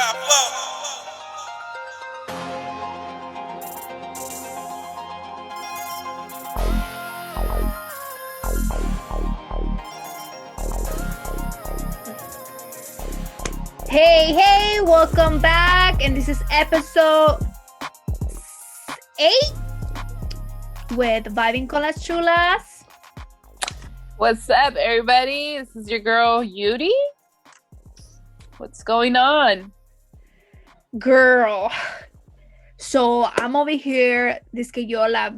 Hey, welcome back. And this is episode 8 with Vibing con las Chulas. What's up, everybody? This is your girl, Yudi. What's going on? Girl. So I'm over here, this que yo, la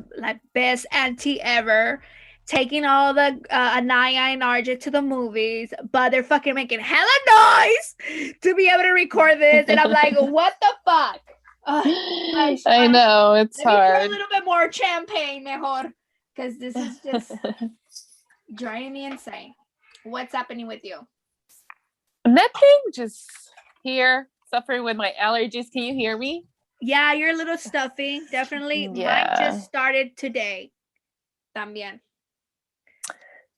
best auntie ever, taking all the Anaya and RJ to the movies, but they're fucking making hella noise to be able to record this. And I'm like, what the fuck? I know, it's hard. Let me pour a little bit more champagne, mejor, because this is just driving me insane. What's happening with you? Nothing, just here, suffering with my allergies. Can you hear me? Yeah, you're a little stuffy. Definitely. Yeah. Mine just started today. También.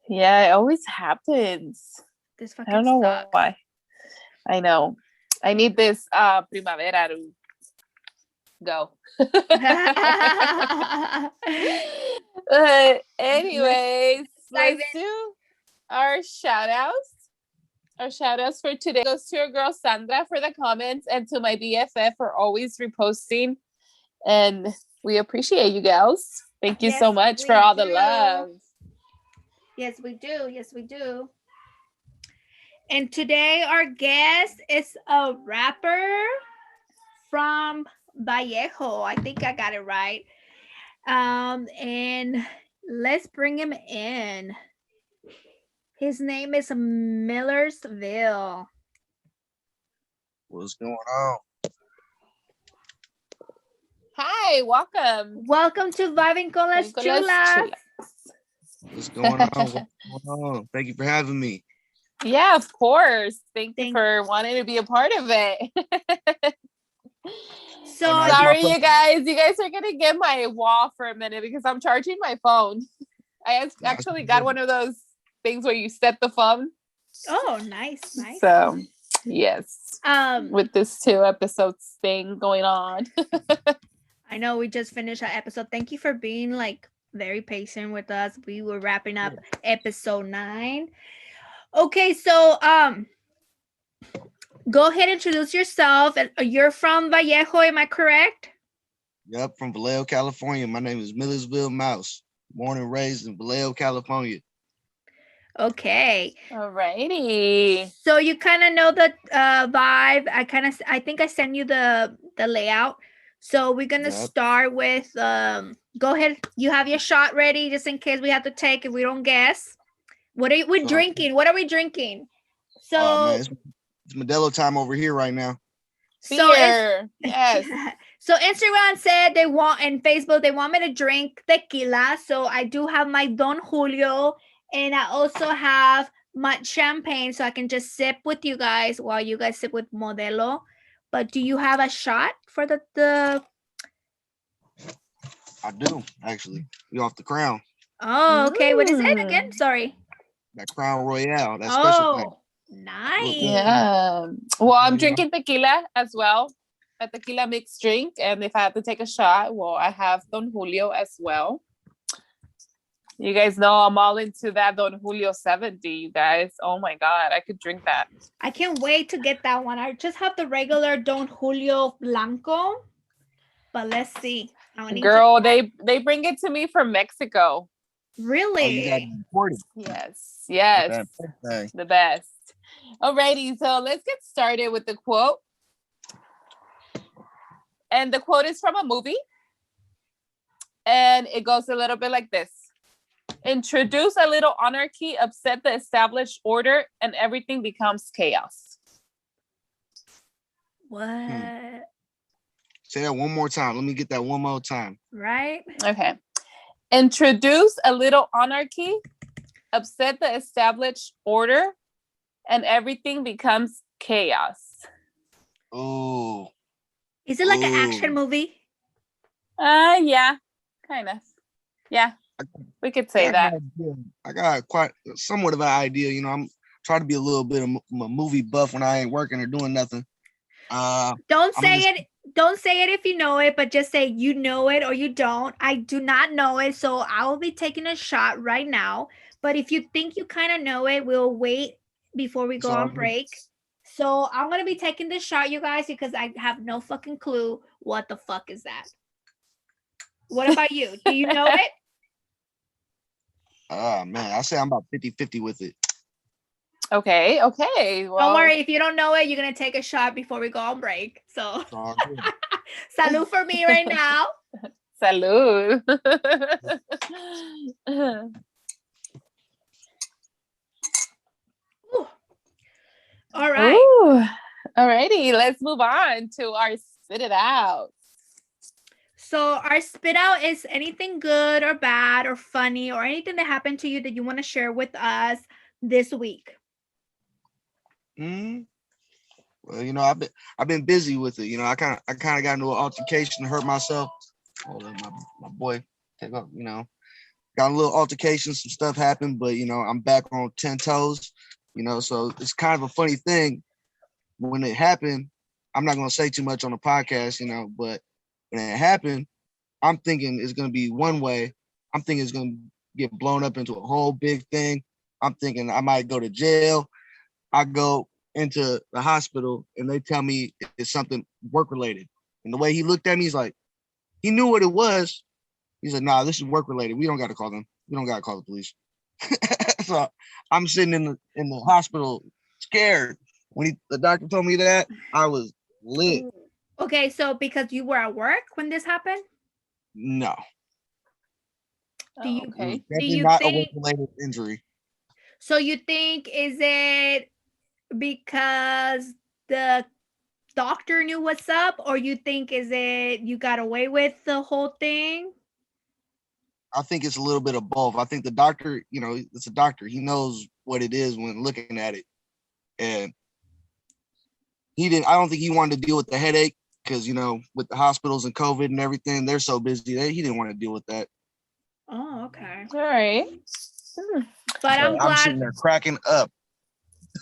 Yeah, it always happens. This fucking I don't know sucks. why. I know. I need this primavera to go. Anyways, let's do our shout outs. Our shout outs for today goes to your girl Sandra for the comments and to my BFF for always reposting. And we appreciate you girls. Thank you so much for all the love. Yes, we do. Yes, we do. And today our guest is a rapper from Vallejo. I think I got it right. And let's bring him in. His name is Millersville. What's going on? Hi, welcome. Welcome to Vibing con las Chulas. What's going on? What's going on? Thank you for having me. Yeah, of course. Thank you for wanting to be a part of it. So sorry, you guys. You guys are gonna get my wall for a minute because I'm charging my phone. I actually got one of those things where you set the phone. Oh, nice. So, yes. With this 2 episodes thing going on. I know we just finished our episode. Thank you for being like very patient with us. We were wrapping up episode 9. Okay, so go ahead and introduce yourself. You're from Vallejo, am I correct? Yep, from Vallejo, California. My name is Millersville Mouse. Born and raised in Vallejo, California. Okay. Alrighty. So you kind of know the vibe. I think I sent you the layout. So we're gonna start with go ahead. You have your shot ready just in case we have to take if we don't guess. What are we drinking? What are we drinking? So man, it's Modelo time over here right now. Yes. So Instagram said they want, and Facebook they want me to drink tequila. So I do have my Don Julio, and I also have my champagne, so I can just sip with you guys while you guys sip with Modelo. But do you have a shot for the? I do actually. You off the Crown? Oh, okay. What is it again? Sorry. That Crown Royale. That special thing. Nice. Yeah. Well, I'm drinking tequila as well. A tequila mixed drink, and if I have to take a shot, well, I have Don Julio as well. You guys know I'm all into that Don Julio 70, you guys. Oh my God, I could drink that. I can't wait to get that one. I just have the regular Don Julio Blanco, but let's see. Girl, they bring it to me from Mexico. Really? Oh, you got it imported. Yes. The best. Alrighty, so let's get started with the quote. And the quote is from a movie. And it goes a little bit like this. Introduce a little anarchy, upset the established order, and everything becomes chaos. What? Say that one more time. Let me get that one more time. Right? Okay. Introduce a little anarchy, upset the established order, and everything becomes chaos. Oh. Is it like an action movie? Yeah, kind of. Yeah, we could say that. I got quite somewhat of an idea. You know, I'm trying to be a little bit of a movie buff when I ain't working or doing nothing. Don't I'm say just it. Don't say it if you know it, but just say you know it or you don't. I do not know it, so I will be taking a shot right now. But if you think you kind of know it, we'll wait before we it's go all on good. break. So I'm gonna be taking this shot, you guys, because I have no fucking clue what the fuck is that. What about you? Do you know it? Oh man, I say I'm about 50-50 with it. Okay. Well, Don't worry, if you don't know it, you're gonna take a shot before we go on break. So It's all good. salud for me right now. Salud. Ooh. All right. Ooh. Alrighty, let's move on to our spit it out. So our spit out is anything good or bad or funny or anything that happened to you that you want to share with us this week. Well, you know, I've been busy with it. You know, I kind of got into an altercation, hurt myself. Hold up, my boy, take up. You know, got a little altercation, some stuff happened, but you know, I'm back on 10 toes. You know, so it's kind of a funny thing when it happened. I'm not gonna say too much on the podcast, you know, but when it happened, I'm thinking it's gonna be one way. I'm thinking it's gonna get blown up into a whole big thing. I'm thinking I might go to jail. I go into the hospital and they tell me it's something work related. And the way he looked at me, he's like, he knew what it was. He said, "Nah, this is work related. We don't got to call them. We don't got to call the police." So I'm sitting in the hospital scared. When the doctor told me that, I was lit. Okay, so because you were at work when this happened, No, do Oh, you it was okay. do definitely you not a work think related injury. so? You think is it because the doctor knew what's up, or you think is it you got away with the whole thing? I think it's a little bit of both. I think the doctor, you know, it's a doctor. He knows what it is when looking at it. And he didn't, I don't think he wanted to deal with the headache because, you know, with the hospitals and COVID and everything, they're so busy that he didn't want to deal with that. Oh, okay. All right. But I'm I'm sitting glad. there cracking up.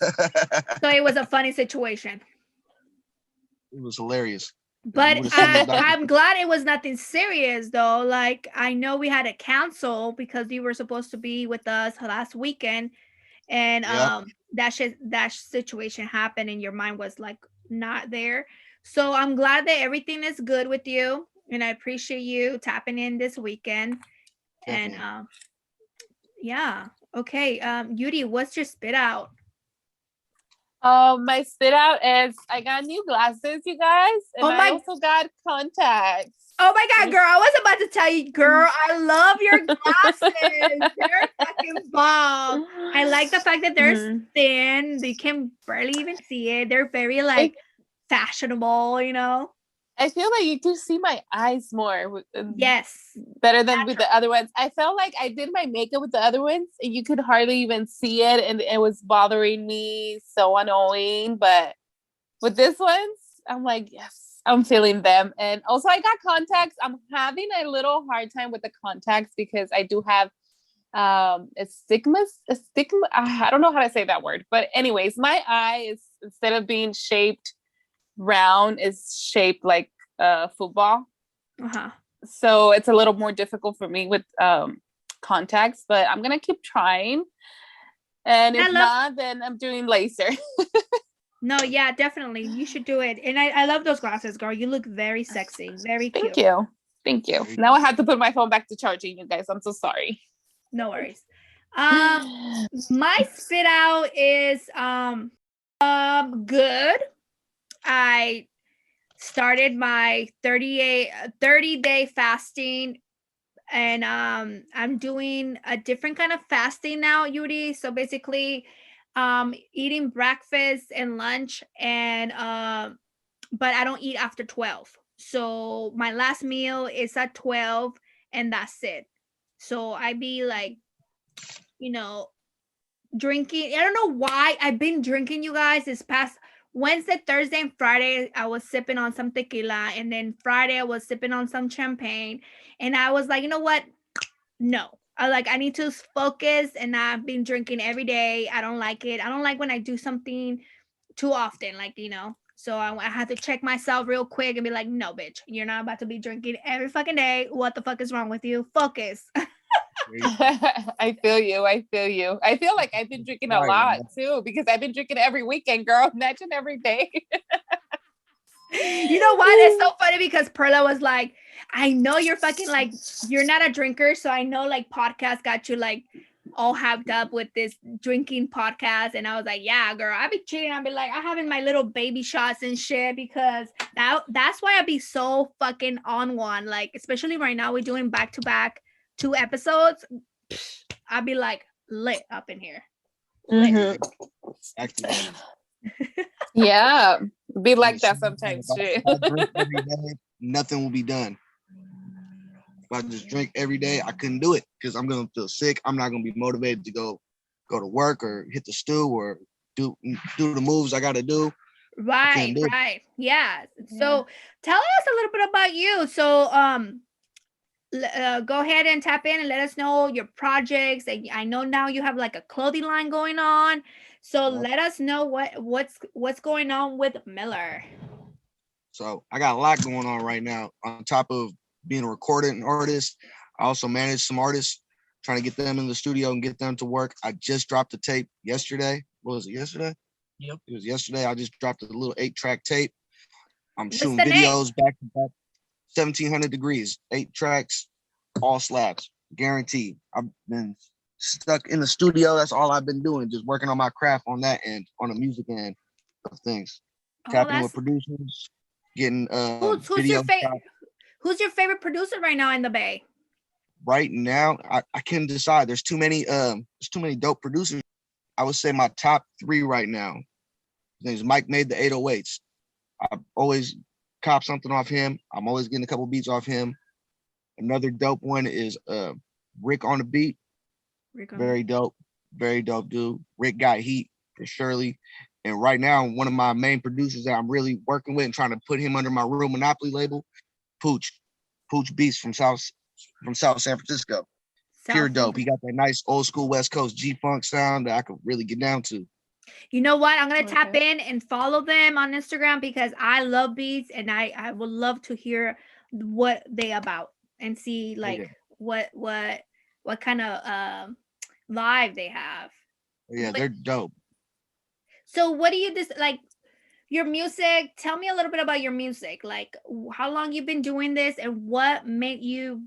So it was a funny situation. It was hilarious. You But would have seen the doctor. I'm glad it was nothing serious though. Like I know we had to cancel because you were supposed to be with us last weekend, and Yep. that situation happened, and your mind was like not there. So I'm glad that everything is good with you, and I appreciate you tapping in this weekend. Definitely. And yeah, okay. Yuri, what's your spit out? My spit out is I got new glasses, you guys, and I also got contacts. Oh my god, girl! I was about to tell you, girl. I love your glasses. They're fucking bomb. I like the fact that they're thin. They can barely even see it. They're very like fashionable, you know. I feel like you can see my eyes more. Yes. Better than with the other ones. I felt like I did my makeup with the other ones and you could hardly even see it and it was bothering me. So annoying. But with this ones, I'm like, yes, I'm feeling them. And also I got contacts. I'm having a little hard time with the contacts because I do have a stigma. I don't know how to say that word. But anyways, my eye is, instead of being shaped round, is shaped like football. So it's a little more difficult for me with contacts, but I'm gonna keep trying. And if not, then I'm doing laser. No, yeah, definitely. You should do it. And I love those glasses, girl. You look very sexy. Very cute. Thank you. Now I have to put my phone back to charging, you guys. I'm so sorry. No worries. My spit out is good. I started my 30-day fasting, and I'm doing a different kind of fasting now, Yuri. So basically eating breakfast and lunch, and but I don't eat after 12. So my last meal is at 12 and that's it. So I be like, you know, drinking. I don't know why I've been drinking, you guys, this past Wednesday, Thursday, and Friday. I was sipping on some tequila, and then Friday I was sipping on some champagne. And I was like, you know what? No. I need to focus, and I've been drinking every day. I don't like it. I don't like when I do something too often, like, you know. So I had to check myself real quick and be like, no, bitch, you're not about to be drinking every fucking day. What the fuck is wrong with you? Focus. I feel you. I feel like I've been drinking a lot too, because I've been drinking every weekend, girl. Imagine every day. You know what? It's so funny because Perla was like, I know you're fucking like, you're not a drinker. So I know like podcast got you like all hyped up with this drinking podcast. And I was like, yeah, girl, I be cheating. I be like, I having my little baby shots and shit because that's why I be so fucking on one. Like, especially right now, we're doing back-to-back 2 episodes. I'd be like lit up in here. Lit. Yeah, be like that sometimes. Shit. Nothing will be done. If I just drink every day, I couldn't do it because I'm gonna feel sick. I'm not gonna be motivated to go to work or hit the stool or do the moves I gotta do. Right. Yeah. So tell us a little bit about you. So go ahead and tap in and let us know your projects. I know now you have like a clothing line going on. So let us know what's going on with Miller. So I got a lot going on right now. On top of being a recording artist, I also manage some artists, trying to get them in the studio and get them to work. I just dropped the tape yesterday. What was it, yesterday? Yep. It was yesterday. I just dropped a little 8-track tape. I'm shooting videos back to back, 1700 degrees, 8 tracks, all slaps, guaranteed. I've been stuck in the studio. That's all I've been doing, just working on my craft on that end, on the music end of things. Tapping with producers, getting who's your favorite producer right now in the Bay? Right now, I can't decide. There's too many dope producers. I would say my top 3 right now. His name's Mike Made the 808s. I've always cop something off him. I'm always getting a couple beats off him. Another dope one is Rick on the beat. Very dope dude. Rick got heat for surely. And right now, one of my main producers that I'm really working with and trying to put him under my Real Monopoly label, Pooch Beats from South San Francisco. Pure dope. He got that nice old school West Coast G-Funk sound that I could really get down to. You know what? I'm going to tap in and follow them on Instagram because I love beats and I would love to hear what they about and see like what kind of live they have. Yeah, they're dope. So what do you like your music? Tell me a little bit about your music. Like how long you've been doing this and what made you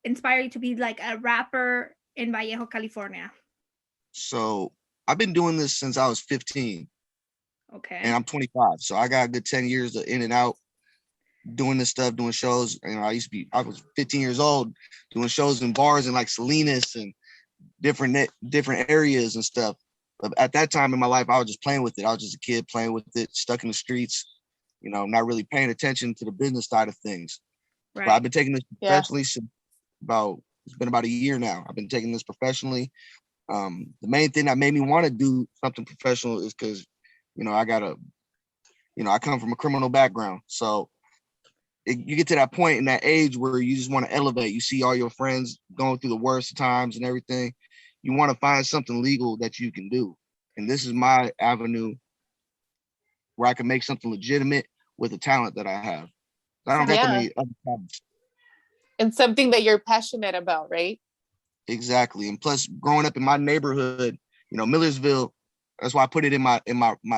inspire you to be like a rapper in Vallejo, California? So I've been doing this since I was 15. Okay. And I'm 25. So I got a good 10 years of in and out doing this stuff, doing shows. And I was 15 years old doing shows in bars in like Salinas and different areas and stuff. But at that time in my life, I was just playing with it. I was just a kid playing with it, stuck in the streets, not really paying attention to the business side of things. Right. But I've been taking this professionally since it's been about a year now. I've been taking this professionally. The main thing that made me want to do something professional is because, I come from a criminal background. So you get to that point in that age where you just want to elevate. You see all your friends going through the worst times and everything. You want to find something legal that you can do. And this is my avenue where I can make something legitimate with the talent that I have. I don't have any other problems. And something that you're passionate about, right? Exactly. And plus growing up in my neighborhood, Millersville, that's why I put it in my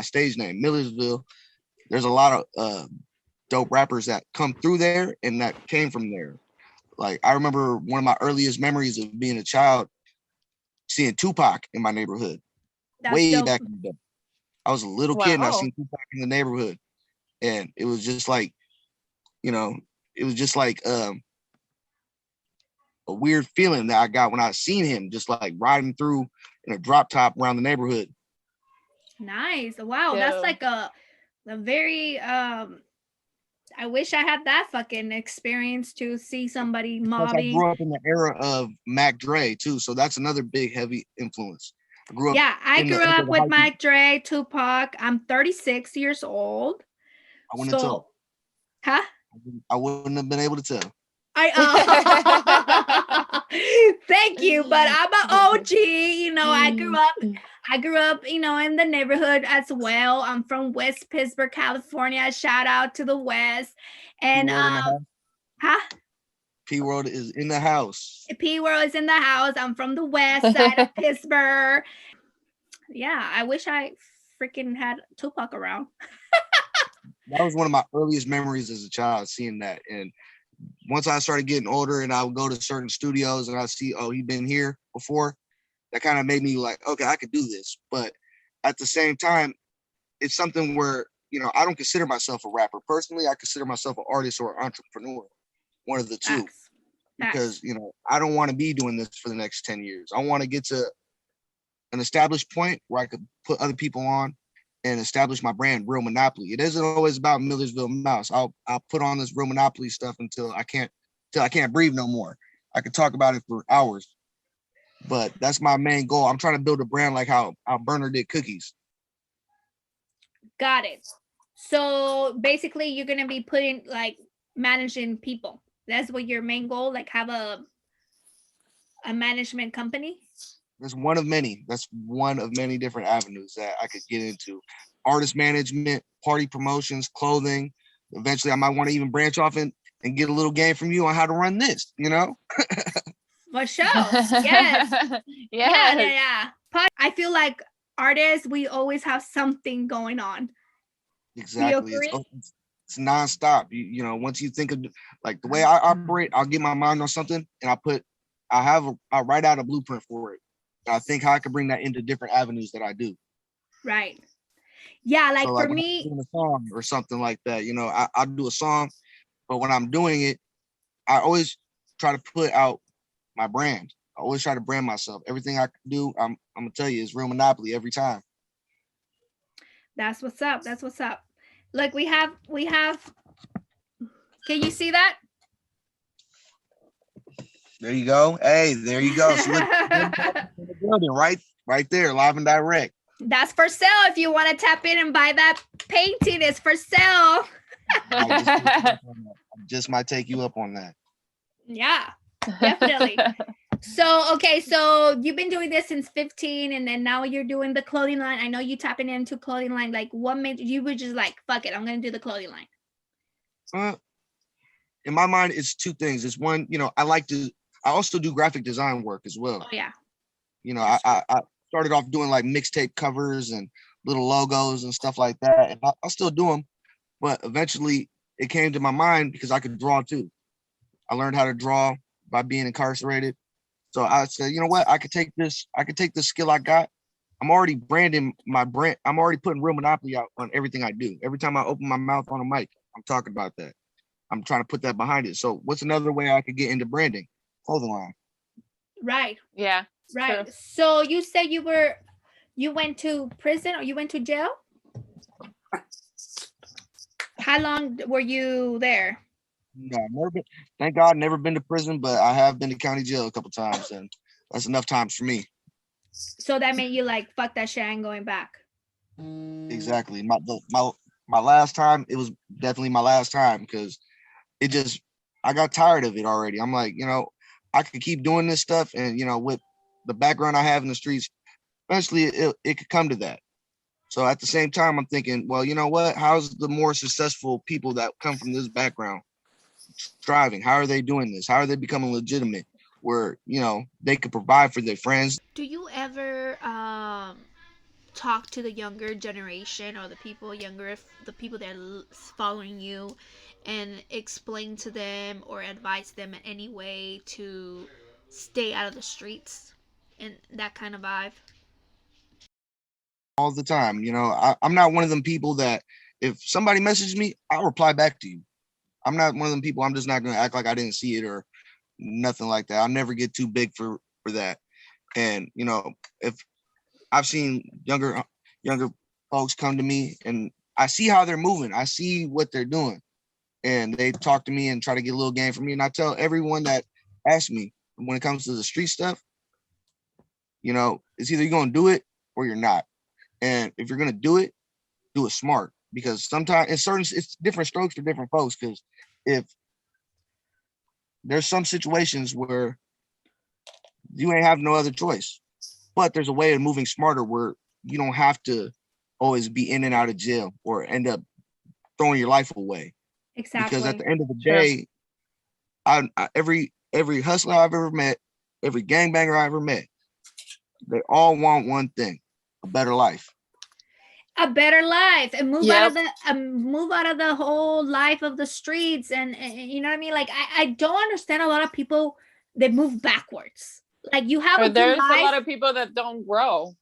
stage name, Millersville. There's a lot of dope rappers that come through there and that came from there. Like I remember one of my earliest memories of being a child, seeing Tupac in my neighborhood. That's way dope. Back in the day. I was a little kid and I seen Tupac in the neighborhood. And it was just like, a weird feeling that I got when I seen him just like riding through in a drop top around the neighborhood. Nice. Wow. Yeah. That's like a very I wish I had that fucking experience to see somebody mobbing. I grew up in the era of Mac Dre too, so that's another big heavy influence. I grew up with Mac Dre, Tupac. I'm 36 years old. I wouldn't have told. Huh? I wouldn't have been able to tell. Thank you, but I'm an OG. You know, I grew up, you know, in the neighborhood as well. I'm from West Pittsburgh, California. Shout out to the West. And huh? P World is in the house. P World is in the house. I'm from the west side of Pittsburgh. Yeah, I wish I freaking had Tupac around. That was one of my earliest memories as a child, seeing that. And once I started getting older and I would go to certain studios and I see, oh, he'd been here before, that kind of made me like, okay, I could do this. But at the same time, it's something where, you know, I don't consider myself a rapper. Personally, I consider myself an artist or an entrepreneur, one of the two. Because, you know, I don't want to be doing this for the next 10 years. I want to get to an established point where I could put other people on and establish my brand, Real Monopoly. It isn't always about Millersville Mouse. I'll put on this Real Monopoly stuff until I can't breathe no more. I could talk about it for hours, but that's my main goal. I'm trying to build a brand like how Burner did cookies. Got it. So basically, you're gonna be putting like managing people. That's what your main goal, like have a management company? That's one of many. That's one of many different avenues that I could get into. Artist management, party promotions, clothing. Eventually, I might want to even branch off and get a little game from you on how to run this, you know? For sure. Yes. Yeah. I feel like artists, we always have something going on. Exactly. It's nonstop. You know, once you think of like the way I operate, I'll get my mind on something and I'll write out a blueprint for it. And I think how I can bring that into different avenues that I do. Right. Yeah, like, so like for me, doing a song or something like that, you know, I'll do a song, but when I'm doing it, I always try to put out my brand. I always try to brand myself. Everything I do, I'm gonna tell you, is Real Monopoly every time. That's what's up. That's what's up. Like we have. Can you see that? There you go. Hey, there you go. So look, building right there, live and direct. That's for sale. If you want to tap in and buy that painting, it's for sale. I just might take you up on that. Yeah, definitely. So, okay, so you've been doing this since 15 and then now you're doing the clothing line. I know you tapping into clothing line. Like what made you were just like, fuck it, I'm going to do the clothing line? In my mind, it's two things. It's one, you know, I also do graphic design work as well. Oh, yeah. You know, I started off doing like mixtape covers and little logos and stuff like that. And I'll still do them. But eventually it came to my mind because I could draw too. I learned how to draw by being incarcerated. So I said, you know what? I could take this skill I got. I'm already branding my brand. I'm already putting Real Monopoly out on everything I do. Every time I open my mouth on a mic, I'm talking about that. I'm trying to put that behind it. So what's another way I could get into branding? Clothing line. Right. Yeah. Right. True. So you said you went to prison or you went to jail? How long were you there? No, never been. Thank God, never been to prison, but I have been to county jail a couple times, and that's enough times for me. So that made you like, fuck that shit, I ain't going back. Exactly. My last time, it was definitely my last time because I got tired of it already. I'm like, you know, I could keep doing this stuff, and you know, with the background I have in the streets, eventually it could come to that. So at the same time, I'm thinking, well, you know what? How's the more successful people that come from this background striving? How are they doing this? How are they becoming legitimate where, you know, they could provide for their friends? Do you ever talk to the younger generation or the people that are following you and explain to them or advise them in any way to stay out of the streets and that kind of vibe? All the time. You know, I'm not one of them people that if somebody messages me, I'll reply back to you. I'm not one of them people. I'm just not going to act like I didn't see it or nothing like that. I'll never get too big for that. And, you know, if I've seen younger folks come to me and I see how they're moving, I see what they're doing, and they talk to me and try to get a little game from me. And I tell everyone that asks me when it comes to the street stuff, you know, it's either you're going to do it or you're not. And if you're going to do it smart, because sometimes it's different strokes for different folks. Because if there's some situations where You ain't have no other choice. But there's a way of moving smarter where you don't have to always be in and out of jail or end up throwing your life away. Exactly. Because at the end of the day, every hustler I've ever met, every gangbanger I ever met, they all want one thing: a better life. A better life, and move out of the whole life of the streets, and you know what I mean. Like I don't understand a lot of people that move backwards. Like you have a good life. A lot of people that don't grow.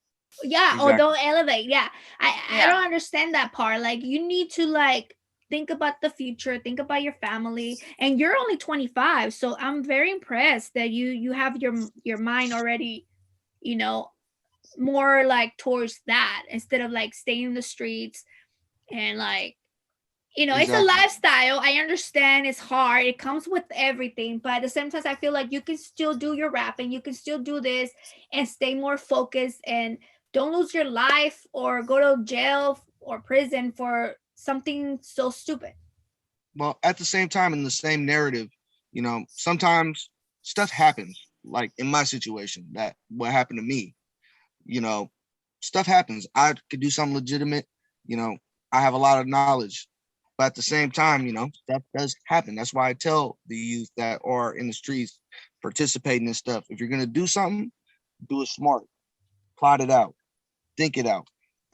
Yeah, exactly. Or don't elevate. Yeah. I don't understand that part. Like you need to like think about the future, think about your family, and you're only 25, so I'm very impressed that you have your mind already, you know, more like towards that instead of like staying in the streets and like, you know, exactly. It's a lifestyle. I understand it's hard. It comes with everything, but at the same time, I feel like you can still do your rapping. You can still do this and stay more focused and don't lose your life or go to jail or prison for something so stupid. Well, at the same time, in the same narrative, you know, sometimes stuff happens. Like in my situation, that what happened to me, you know, stuff happens. I could do something legitimate. You know, I have a lot of knowledge. But at the same time, you know, stuff does happen. That's why I tell the youth that are in the streets participating in stuff. If you're going to do something, do it smart. Plot it out. Think it out.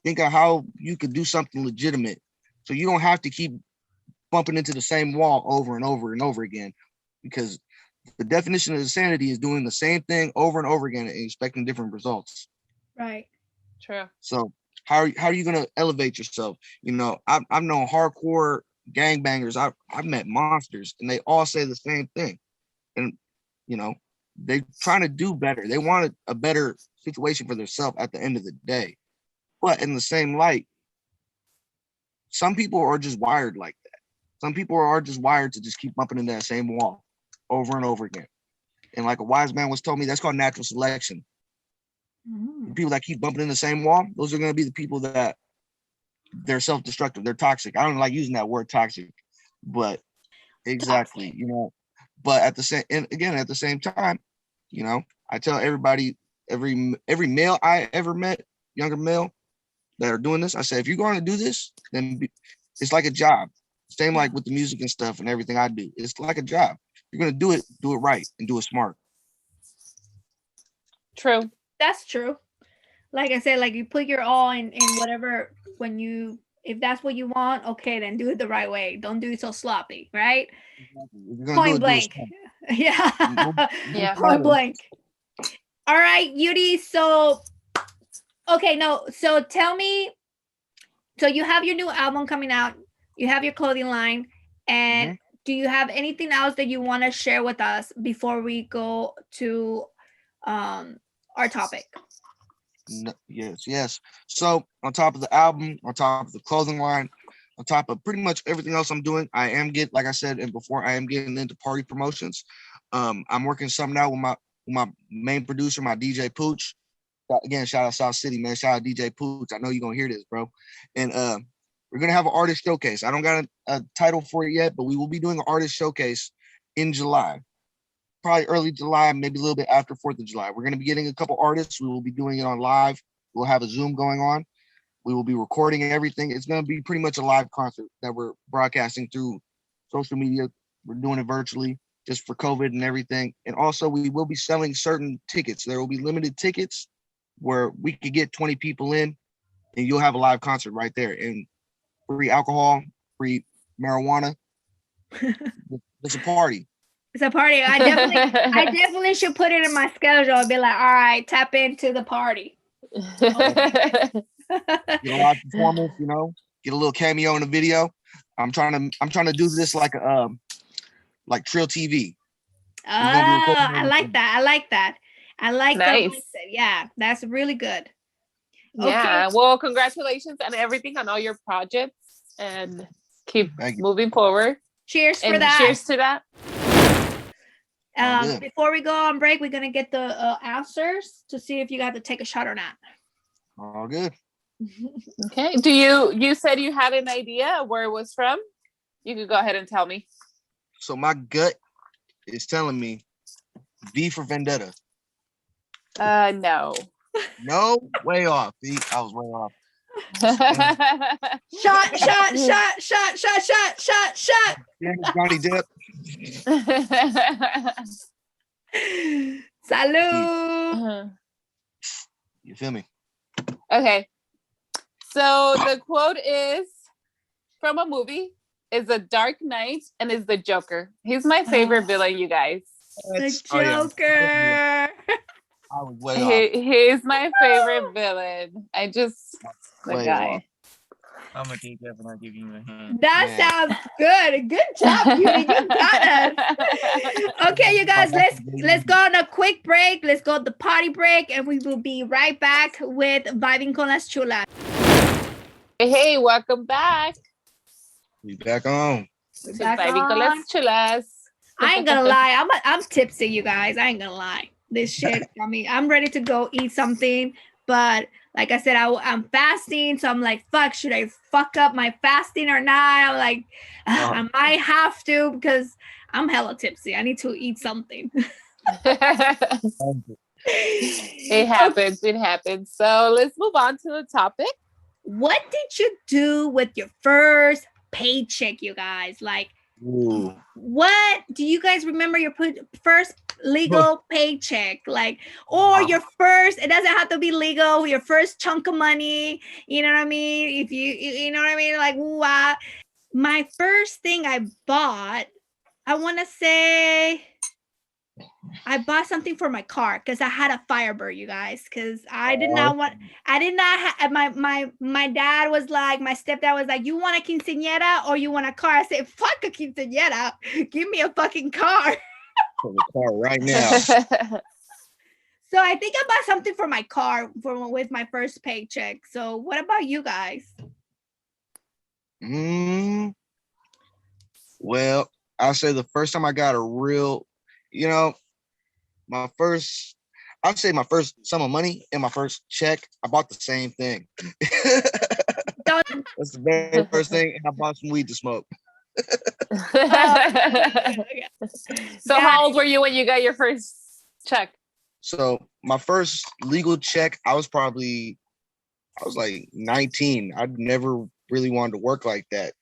Think of how you could do something legitimate. So you don't have to keep bumping into the same wall over and over and over again. Because the definition of insanity is doing the same thing over and over again and expecting different results. Right. True. So how are you going to elevate yourself? You know, I've known hardcore gangbangers. I've met monsters, and they all say the same thing. And, you know, they're trying to do better. They want a better situation for themselves at the end of the day. But in the same light, some people are just wired like that. Some people are just wired to just keep bumping into that same wall over and over again. And like a wise man once told me, that's called natural selection. The people that keep bumping in the same wall, those are going to be the people that they're self-destructive. They're toxic. I don't like using that word toxic, but exactly, toxic. You know, but at the same time, you know, I tell everybody, every male I ever met, younger male that are doing this, I say, if you're going to do this, then it's like a job. Same like with the music and stuff and everything I do. It's like a job. If you're going to do it right and do it smart. True. That's true. Like I said, like you put your all in whatever, if that's what you want, okay, then do it the right way. Don't do it so sloppy, right? Exactly. Point blank. Yeah. Yeah. Point blank. All right, Yuri. So, okay, no. So tell me, so you have your new album coming out, you have your clothing line, and do you have anything else that you want to share with us before we go to our topic? Yes. So on top of the album, on top of the clothing line, on top of pretty much everything else I'm doing, I am like I said, and before, I am getting into party promotions. I'm working something out with my main producer, my DJ Pooch. Again, shout out South City, man. Shout out DJ Pooch. I know you're gonna hear this, bro. And we're gonna have an artist showcase. I don't got a title for it yet, but we will be doing an artist showcase in July. Probably early July, maybe a little bit after 4th of July. We're going to be getting a couple artists. We will be doing it on live. We'll have a Zoom going on. We will be recording everything. It's going to be pretty much a live concert that we're broadcasting through social media. We're doing it virtually just for COVID and everything. And also we will be selling certain tickets. There will be limited tickets where we could get 20 people in and you'll have a live concert right there. And free alcohol, free marijuana. It's a party. It's a party. I definitely should put it in my schedule and be like, all right, tap into the party. Get a live performance, you know, get a little cameo in the video. I'm trying to do this like Trill TV. Oh, I like that. I like nice. That. Yeah, that's really good. Yeah. Okay. Well, congratulations on everything, on all your projects, and keep moving forward. Cheers for that. Cheers to that. Before we go on break, we're gonna get the answers to see if you got to take a shot or not. All good. Okay. Do you said you had an idea of where it was from? You could go ahead and tell me. So my gut is telling me V for Vendetta. No. No, way off. See, I was way off. Shot. Johnny Depp. Salud. You feel me? Okay. So the quote is from a movie. Is The Dark Knight and is the Joker. He's my favorite villain, you guys. The Joker. I was way off. He's my favorite villain. The guy. Off. I'm gonna take that, but I'll give you a hand. That sounds good. Good job, Beauty. You got us. Okay, you guys, let's go on a quick break. Let's go to the party break, and we will be right back with Vibing con las Chulas. Hey, welcome back. We back on. Vibing con las Chulas. I ain't gonna lie. I'm tipsy, you guys. I ain't gonna lie. This shit. I mean, I'm ready to go eat something, but like I said, I'm fasting, so I'm like, fuck, should I fuck up my fasting or not? I'm like, I might have to because I'm hella tipsy. I need to eat something. It happens. It happens. So let's move on to the topic. What did you do with your first paycheck, you guys? Like, Ooh. what do you guys remember your first legal paycheck, like, or your first, it doesn't have to be legal, your first chunk of money, you know what I mean? If you know what I mean, like, wow. My first thing I bought, I want to say I bought something for my car because I had a Firebird, you guys, because my dad was like, my stepdad was like, you want a quinceañera or you want a car? I said, fuck a quinceañera, give me a fucking car. For the car right now. So I think I bought something for my car with my first paycheck. So what about you guys? Well, I'll say the first time I got a real, I'd say my first sum of money and my first check, I bought the same thing. That's the very first thing, and I bought some weed to smoke. So how old were you when you got your first check? So my first legal check, I was like 19. I'd never really wanted to work like that.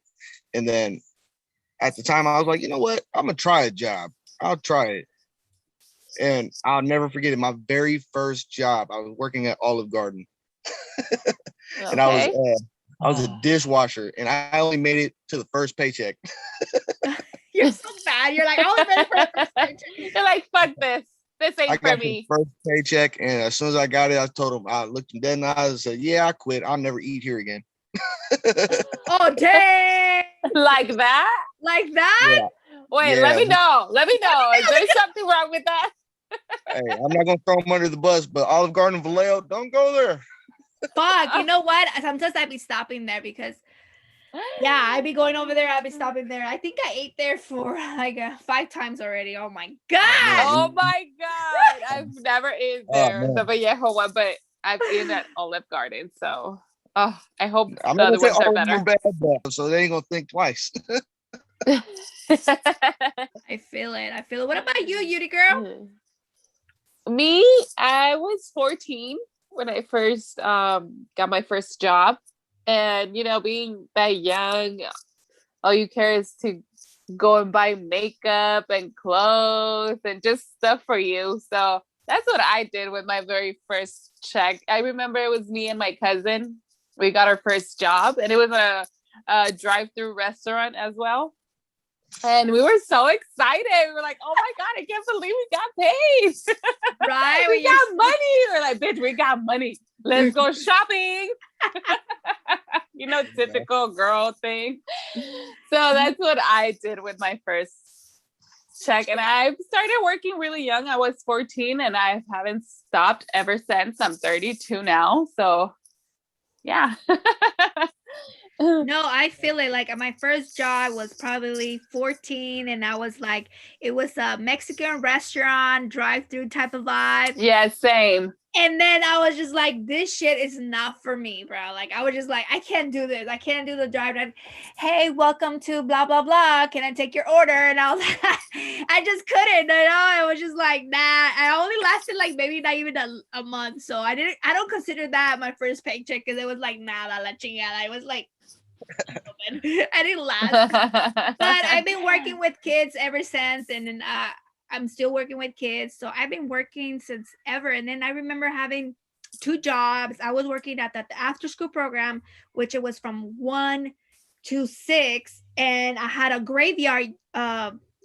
And then at the time I was like, you know what? I'm going to try a job. I'll try it. And I'll never forget it. My very first job, I was working at Olive Garden. And I was a dishwasher, and I only made it to the first paycheck. You're so bad. You're like, I was ready for the first paycheck. You're like, fuck this. This ain't for me. First paycheck, and as soon as I got it, I told him, I looked him dead in the eyes and said, yeah, I quit. I'll never eat here again. Oh, dang. Like that? Like that? Yeah. Wait, let me know. Is there something wrong with that? Hey, I'm not going to throw him under the bus, but Olive Garden, Vallejo, don't go there. Fuck, you know what? Sometimes I'd be stopping there because, yeah, I'd be going over there. I'd be stopping there. I think I ate there for like 5 times already. Oh my God. Oh my God. I've never eaten there, the Vallejo one, but I've eaten at Olive Garden. So, I hope I'm the not other ones are better. Bad, so they ain't going to think twice. I feel it. What about you, Yuri girl? Me, I was 14 when I first got my first job. And, being that young, all you care is to go and buy makeup and clothes and just stuff for you. So that's what I did with my very first check. I remember it was me and my cousin. We got our first job, and it was a drive-through restaurant as well. And we were so excited. We were like, oh my God, I can't believe we got paid. Right? We got money. We're like, bitch, we got money. Let's go shopping. Typical girl thing. So that's what I did with my first check. And I started working really young. I was 14 and I haven't stopped ever since. I'm 32 now. So yeah. No, I feel it. Like my first job was probably 14, and I was like, it was a Mexican restaurant, drive-through type of vibe. Yeah, same. And then I was just like, this shit is not for me, bro. Like, I was just like, I can't do this. I can't do the drive. Hey, welcome to blah, blah, blah. Can I take your order? And I was like, I just couldn't, I was just like, nah. I only lasted like maybe not even a month. So I don't consider that my first paycheck because it was like, nah, la chingada. It was like, I didn't last. But I've been working with kids ever since. And then, I'm still working with kids. So I've been working since ever. And then I remember having 2 jobs. I was working at the after school program, which it was from 1 to 6. And I had a graveyard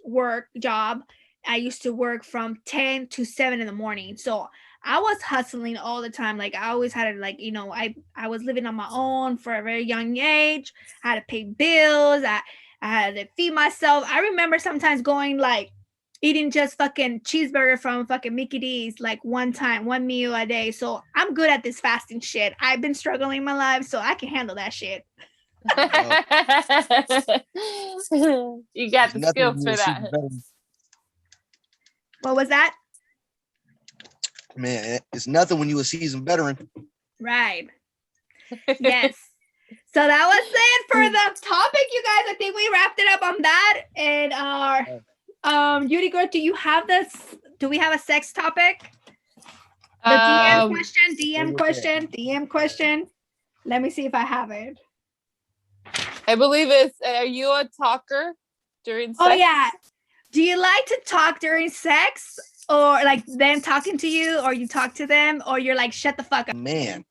work job. I used to work from 10 to 7 in the morning. So I was hustling all the time. Like I always had to I was living on my own for a very young age. I had to pay bills. I had to feed myself. I remember sometimes going eating just fucking cheeseburger from fucking Mickey D's like one meal a day. So I'm good at this fasting shit. I've been struggling in my life, so I can handle that shit. You got the skills for that. What was that? Man, it's nothing when you a seasoned veteran. Right. Yes. So that was it for the topic, you guys. I think we wrapped it up on that. And Yuri girl, do we have a sex topic? The DM question. Let me see if I have it. I believe it's, are you a talker during sex? Oh yeah. Do you like to talk during sex, or like them talking to you, or you talk to them, or you're like, shut the fuck up? Man,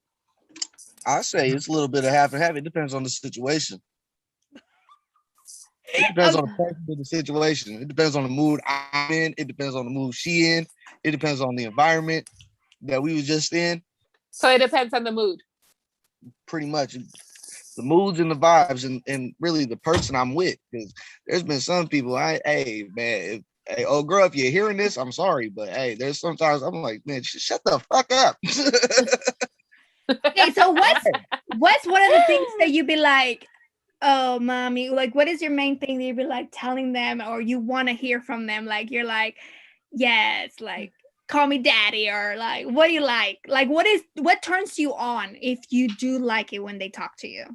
I say it's a little bit of half and half. It depends on the situation. It depends on the person of the situation. It depends on the mood I'm in. It depends on the mood she in. It depends on the environment that we was just in. So it depends on the mood. Pretty much. The moods and the vibes and really the person I'm with. Because there's been some people, hey, old girl, if you're hearing this, I'm sorry. But hey, there's sometimes I'm like, man, shut the fuck up. Okay, so what's one of the things that you'd be like, oh, mommy, like, what is your main thing that you'd be like telling them, or you want to hear from them? Like, you're like, yes, like, call me daddy, or like, what do you like? Like, what turns you on if you do like it when they talk to you?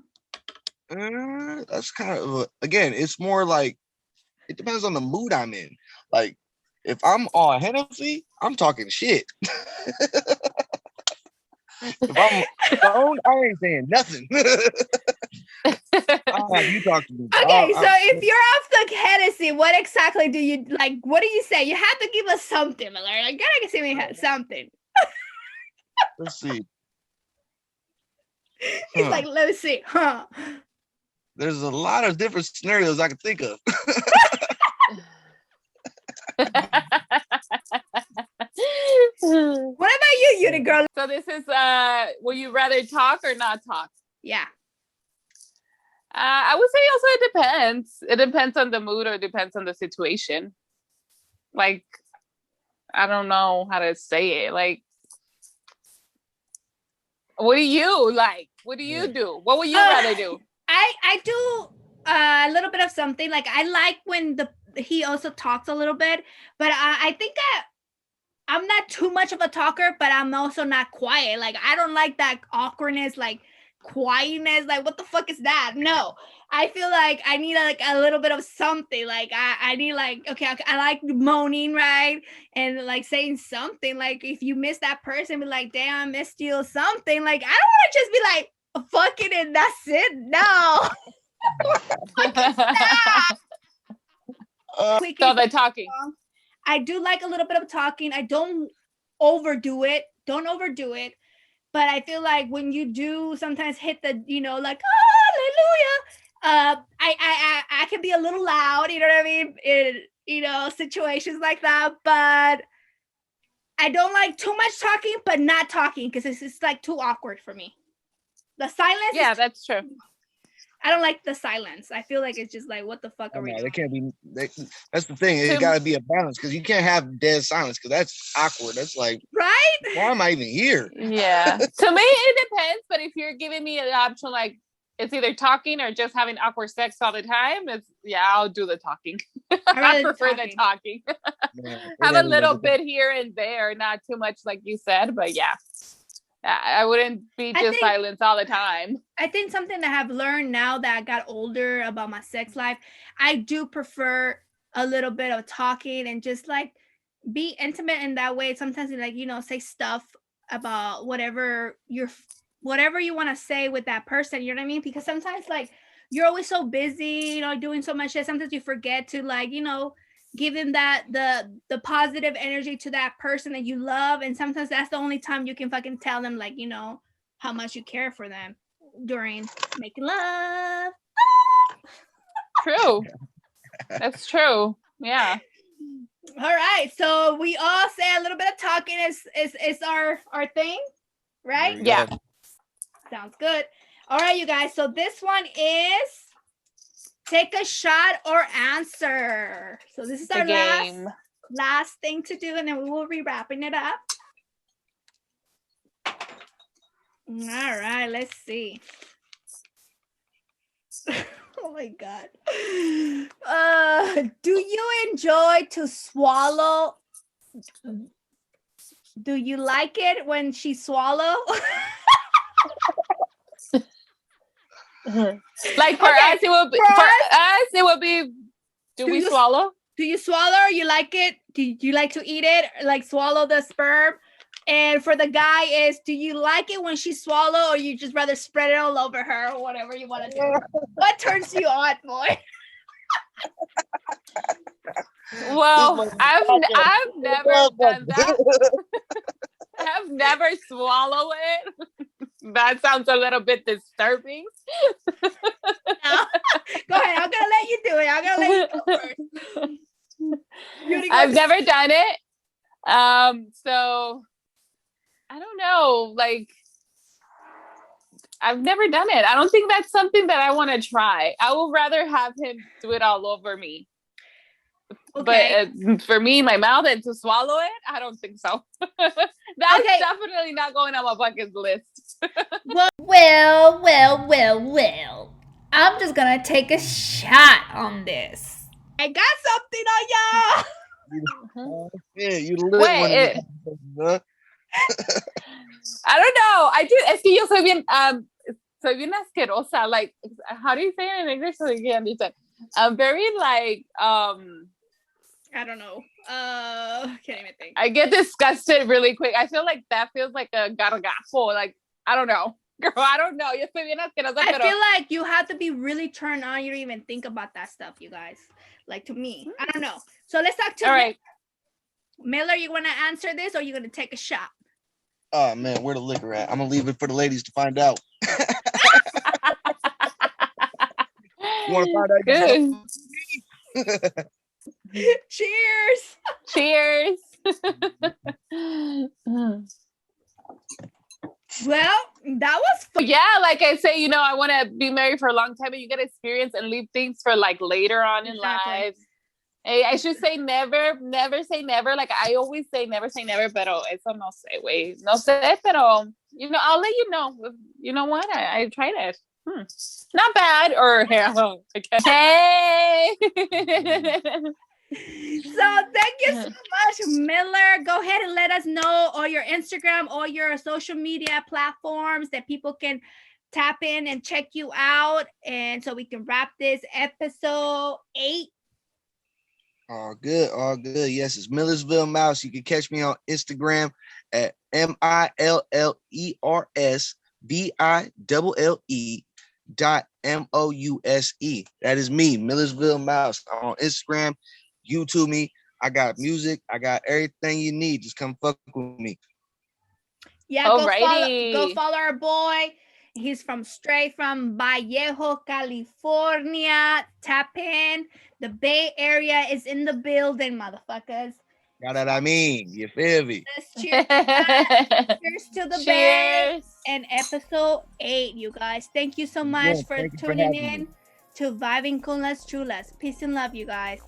That's kind of, again, it's more like, it depends on the mood I'm in. Like, if I'm on Hennessy, I'm talking shit. If I'm stoned, I ain't saying nothing. You talk to me. Okay, so if you're off the Hennessy, what exactly do you like? What do you say? You have to give us something, Miller. I gotta give me something. Let's see. He's like, let's see, huh? There's a lot of different scenarios I can think of. What about you, Yuri girl? So this is will you rather talk or not talk? Yeah. I would say also it depends. It depends on the mood, or it depends on the situation. Like, I don't know how to say it. Like, what do you like? What do you do? What would you rather do? I do a little bit of something. Like, I like when he also talks a little bit, but I think that I'm not too much of a talker, but I'm also not quiet. Like, I don't like that awkwardness, like quietness. Like, what the fuck is that? No, I feel like I need a little bit of something. Like, I need okay, I like moaning, right? And like saying something. Like, if you miss that person, be like, damn, I missed you, or something. Like, I don't want to just be like, fucking and that's it. No. So they're talking. I do like a little bit of talking. I don't overdo it. But I feel like when you do sometimes hit the, like, hallelujah, I can be a little loud, you know what I mean? In, situations like that. But I don't like too much talking, but not talking, because it's just like too awkward for me. The silence. Yeah, that's true. I don't like the silence. I feel like it's just like, what the fuck are we doing? It can't be. That's the thing. It got to be a balance, because you can't have dead silence, because that's awkward. That's like, right? Why am I even here? Yeah. To me, it depends. But if you're giving me an option, like, it's either talking or just having awkward sex all the time, I'll do the talking. I prefer the talking. Yeah, Have a little bit here and there, not too much like you said, but yeah. I wouldn't be just silence all the time. I think something that I've learned now that I got older about my sex life, I do prefer a little bit of talking and just like be intimate in that way. Sometimes like, you know, say stuff about whatever you want to say with that person, you know what I mean? Because sometimes like you're always so busy, you know, doing so much shit. Sometimes you forget to like, you know, give them that the positive energy to that person that you love, and sometimes that's the only time you can fucking tell them like, you know, how much you care for them during making love. True. That's true. Yeah. All right, so we all say a little bit of talking is our thing, right? Yeah. Sounds good. All right, you guys, so this one is take a shot or answer. So this is our last thing to do, and then we will be wrapping it up. All right, let's see. Oh my God. Do you enjoy to swallow? Do you like it when she swallow? Like for us, it would be. Do we swallow? Do you swallow? Or you like it? Do you like to eat it? Or like swallow the sperm? And for the guy is, do you like it when she swallow, or you just rather spread it all over her, or whatever you want to do? What turns you on, boy? Well, I've never done that. I've never swallowed it. That sounds a little bit disturbing. No. Go ahead. I'm gonna let you do it. I'm gonna let you go first. I've never done it. So I don't know. Like, I've never done it. I don't think that's something that I want to try. I would rather have him do it all over me. Okay. But for me, my mouth, and to swallow it, I don't think so. That's definitely not going on my bucket list. Well. I'm just gonna take a shot on this. I got something on y'all. Yeah, you lit one. I don't know. I do. Es que yo soy bien asquerosa. Like, how do you say it in English so you can understand? I'm very like I don't know. Can't even think. I get disgusted really quick. I feel like that feels like a gargajo. Like, I don't know. Girl, I don't know. Yo soy bien asquerosa. I feel like you have to be really turned on. You don't even think about that stuff, you guys. Like, to me. I don't know. So let's talk to All right. Miller, you want to answer this, or you going to take a shot? Oh, man, where the liquor at? I'm going to leave it for the ladies to find out. You want to find out? Good. Cheers. Cheers. Well, that was fun. Yeah, like I say, you know, I want to be married for a long time, and you get experience and leave things for like later on in life. Hey, I should say never say never. Like I always say never, pero eso no sé, güey. No sé, pero, you know, I'll let you know. You know what? I tried it. Not bad. Or here. Hey. So thank you so much, Miller. Go ahead and let us know all your Instagram, all your social media platforms that people can tap in and check you out, and so we can wrap this episode 8. All good. Yes, it's Millersville Mouse. You can catch me on Instagram at MILLERVILLE.MOUSE. That is me, Millersville Mouse. I'm on Instagram. YouTube me. I got music. I got everything you need. Just come fuck with me. Yeah, go follow our boy. He's straight from Vallejo, California. Tap in. The Bay Area is in the building, motherfuckers. Got what I mean? You feel me? Let's cheers. Cheers to the Bay and episode 8, you guys. Thank you so much for tuning in to Vibing con las Chulas. Peace and love, you guys.